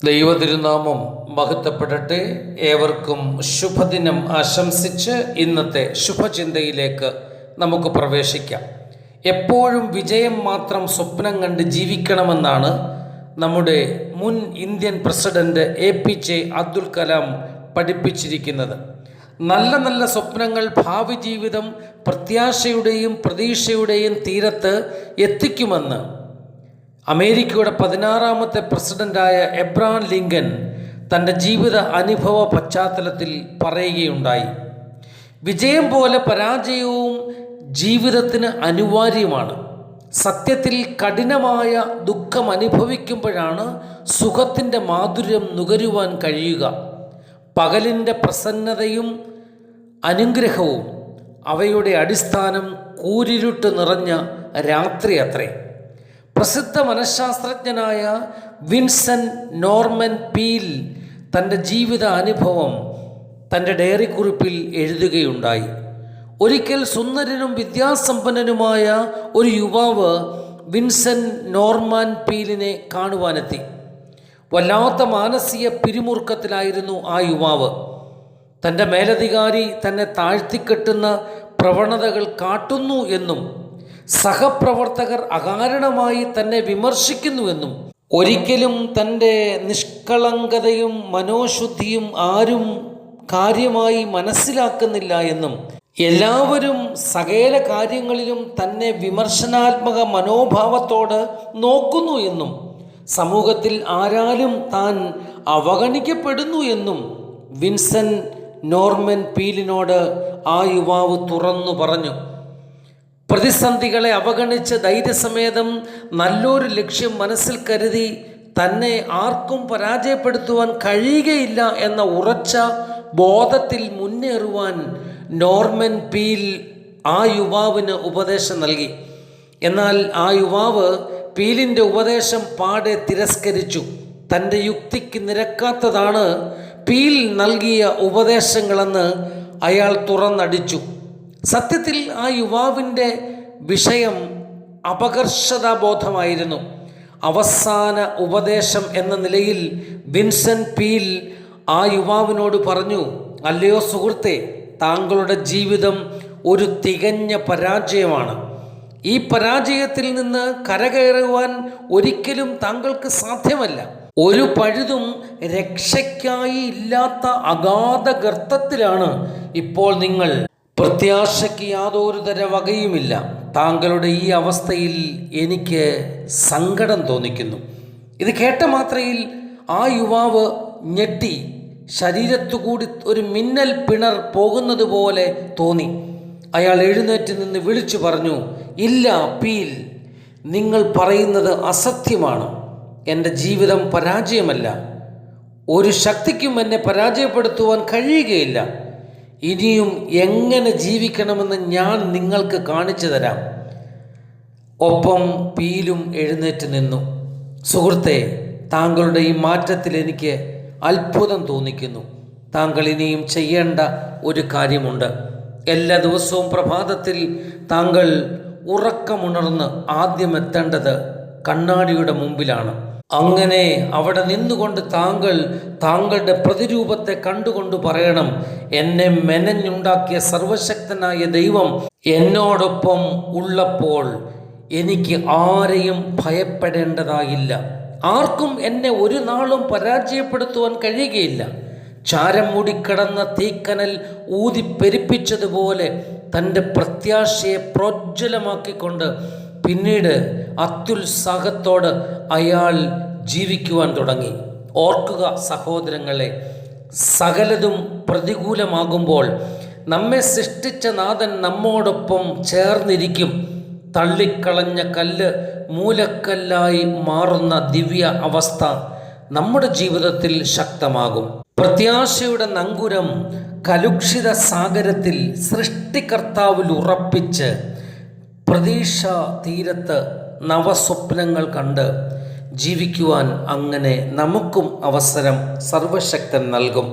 ദൈവതിരുനാമം മഹത്വപ്പെടട്ടെ. ഏവർക്കും ശുഭദിനം ആശംസിച്ച് ഇന്നത്തെ ശുഭചിന്തയിലേക്ക് നമുക്ക് പ്രവേശിക്കാം. എപ്പോഴും വിജയം മാത്രം സ്വപ്നം കണ്ട് ജീവിക്കണമെന്നാണ് നമ്മുടെ മുൻ Indian president APJ Abdul Kalam പഠിപ്പിച്ചിരിക്കുന്നത്. നല്ല നല്ല സ്വപ്നങ്ങൾ ഭാവി ജീവിതം പ്രത്യാശയുടെയും പ്രതീക്ഷയുടെയും തീരത്ത് എത്തിക്കുമെന്ന് അമേരിക്കയുടെ 16ാമത്തെ പ്രസിഡന്റായ എബ്രഹാം ലിങ്കൻ തൻ്റെ ജീവിത അനുഭവ പശ്ചാത്തലത്തിൽ പറയുകയുണ്ടായി. വിജയം പോലെ പരാജയവും ജീവിതത്തിന് അനിവാര്യമാണ്. സത്യത്തിൽ കഠിനമായ ദുഃഖം അനുഭവിക്കുമ്പോഴാണ് സുഖത്തിൻ്റെ മാധുര്യം നുകരുവാൻ കഴിയുക. പകലിൻ്റെ പ്രസന്നതയും അനുഗ്രഹവും അവയുടെ അടിസ്ഥാനം കൂരിരുട്ട് നിറഞ്ഞ രാത്രി അത്രേ. പ്രസിദ്ധ മനഃശാസ്ത്രജ്ഞനായ വിൻസെൻ്റ് നോർമൻ പീൽ തൻ്റെ ജീവിത അനുഭവം തൻ്റെ ഡയറി കുറിപ്പിൽ എഴുതുകയുണ്ടായി. ഒരിക്കൽ സുന്ദരനും വിദ്യാസമ്പന്നനുമായ ഒരു യുവാവ് വിൻസെൻ്റ് നോർമൻ പീലിനെ കാണുവാനെത്തി. വല്ലാത്ത മാനസിക പിരിമുറുക്കത്തിലായിരുന്നു ആ യുവാവ്. തൻ്റെ മേലധികാരി തന്നെ താഴ്ത്തിക്കെട്ടുന്ന പ്രവണതകൾ കാട്ടുന്നു എന്നും സഹപ്രവർത്തകർ അകാരണമായി തന്നെ വിമർശിക്കുന്നുവെന്നും ഒരിക്കലും തൻ്റെ നിഷ്കളങ്കതയും മനോശുദ്ധിയും ആരും കാര്യമായി മനസ്സിലാക്കുന്നില്ല എന്നും എല്ലാവരും സകല കാര്യങ്ങളിലും തന്നെ വിമർശനാത്മക മനോഭാവത്തോട് നോക്കുന്നു എന്നും സമൂഹത്തിൽ ആരാലും താൻ അവഗണിക്കപ്പെടുന്നു എന്നും വിൻസെൻ്റ് നോർമൻ പീലിനോട് ആ യുവാവ് തുറന്നു പറഞ്ഞു. പ്രതിസന്ധികളെ അവഗണിച്ച് ധൈര്യസമേതം നല്ലൊരു ലക്ഷ്യം മനസ്സിൽ കരുതി തന്നെ ആർക്കും പരാജയപ്പെടുത്തുവാൻ കഴിയുകയില്ല എന്ന ഉറച്ച ബോധത്തിൽ മുന്നേറുവാൻ നോർമൻ പീൽ ആ യുവാവിന് ഉപദേശം നൽകി. എന്നാൽ ആ യുവാവ് പീലിൻ്റെ ഉപദേശം പാടെ തിരസ്കരിച്ചു. തൻ്റെ യുക്തിക്ക് നിരക്കാത്തതാണ് പീൽ നൽകിയ ഉപദേശങ്ങളെന്ന് അയാൾ തുറന്നടിച്ചു. സത്യത്തിൽ ആ യുവാവിൻ്റെ വിഷയം അപകർഷതാബോധമായിരുന്നു. അവസാന ഉപദേശം എന്ന നിലയിൽ വിൻസെൻ്റ് പീൽ ആ യുവാവിനോട് പറഞ്ഞു, അല്ലയോ സുഹൃത്തെ, താങ്കളുടെ ജീവിതം ഒരു തികഞ്ഞ പരാജയമാണ്. ഈ പരാജയത്തിൽ നിന്ന് കരകയറുവാൻ ഒരിക്കലും താങ്കൾക്ക് സാധ്യമല്ല. ഒരു പഴുതും രക്ഷയ്ക്കായി ഇല്ലാത്ത അഗാധ ഗർത്തത്തിലാണ് ഇപ്പോൾ നിങ്ങൾ. പ്രത്യാശയ്ക്ക് യാതൊരു തര വകയുമില്ല. താങ്കളുടെ ഈ അവസ്ഥയിൽ എനിക്ക് സങ്കടം തോന്നിക്കുന്നു. ഇത് കേട്ട മാത്രയിൽ ആ യുവാവ് ഞെട്ടി. ശരീരത്തുകൂടി ഒരു മിന്നൽ പിണർ പോകുന്നത് പോലെ തോന്നി. അയാൾ എഴുന്നേറ്റ് നിന്ന് വിളിച്ചു പറഞ്ഞു, ഇല്ല പീൽ, നിങ്ങൾ പറയുന്നത് അസത്യമാണ്. എൻ്റെ ജീവിതം പരാജയമല്ല. ഒരു ശക്തിക്കും എന്നെ പരാജയപ്പെടുത്തുവാൻ കഴിയുകയില്ല. ഇനിയും എങ്ങനെ ജീവിക്കണമെന്ന് ഞാൻ നിങ്ങൾക്ക് കാണിച്ചു തരാം. ഒപ്പം പീലും എഴുന്നേറ്റ് നിന്നു. സുഹൃത്തെ, താങ്കളുടെ ഈ മാറ്റത്തിൽ എനിക്ക് അത്ഭുതം തോന്നിക്കുന്നു. താങ്കൾ ഇനിയും ചെയ്യേണ്ട ഒരു കാര്യമുണ്ട്. എല്ലാ ദിവസവും പ്രഭാതത്തിൽ താങ്കൾ ഉറക്കമുണർന്ന് ആദ്യം എത്തേണ്ടത് കണ്ണാടിയുടെ മുമ്പിലാണ്. അങ്ങനെ അവിടെ നിന്നുകൊണ്ട് താങ്കൾ താങ്കളുടെ പ്രതിരൂപത്തെ കണ്ടുകൊണ്ട് പറയണം, എന്നെ മെനഞ്ഞുണ്ടാക്കിയ സർവശക്തനായ ദൈവം എന്നോടൊപ്പം ഉള്ളപ്പോൾ എനിക്ക് ആരെയും ഭയപ്പെടേണ്ടതായില്ല. ആർക്കും എന്നെ ഒരു നാളും പരാജയപ്പെടുത്തുവാൻ കഴിയുകയില്ല. ചാരം മൂടിക്കിടന്ന തീക്കനൽ ഊതിപ്പെരിപ്പിച്ചതുപോലെ തൻ്റെ പ്രത്യാശയെ പ്രോജ്വലമാക്കിക്കൊണ്ട് പിന്നീട് അത്യുത്സാഹത്തോട് അയാൾ ജീവിക്കുവാൻ തുടങ്ങി. ഓർക്കുക സഹോദരങ്ങളെ, സകലതും പ്രതികൂലമാകുമ്പോൾ നമ്മെ സൃഷ്ടിച്ച നാഥൻ നമ്മോടൊപ്പം ചേർന്നിരിക്കും. തള്ളിക്കളഞ്ഞ കല്ല് മൂലക്കല്ലായി മാറുന്ന ദിവ്യ അവസ്ഥ നമ്മുടെ ജീവിതത്തിൽ ശക്തമാകും. പ്രത്യാശയുടെ നങ്കുരം കലുഷിത സാഗരത്തിൽ സൃഷ്ടികർത്താവിൽ ഉറപ്പിച്ച് പ്രതീക്ഷ തീരത്ത് നവസ്വപ്നങ്ങൾ കണ്ട് ജീവിക്കുവാൻ അങ്ങനെ നമുക്കും അവസരം സർവശക്തൻ നൽകും.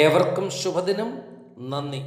ഏവർക്കും ശുഭദിനം. നന്ദി.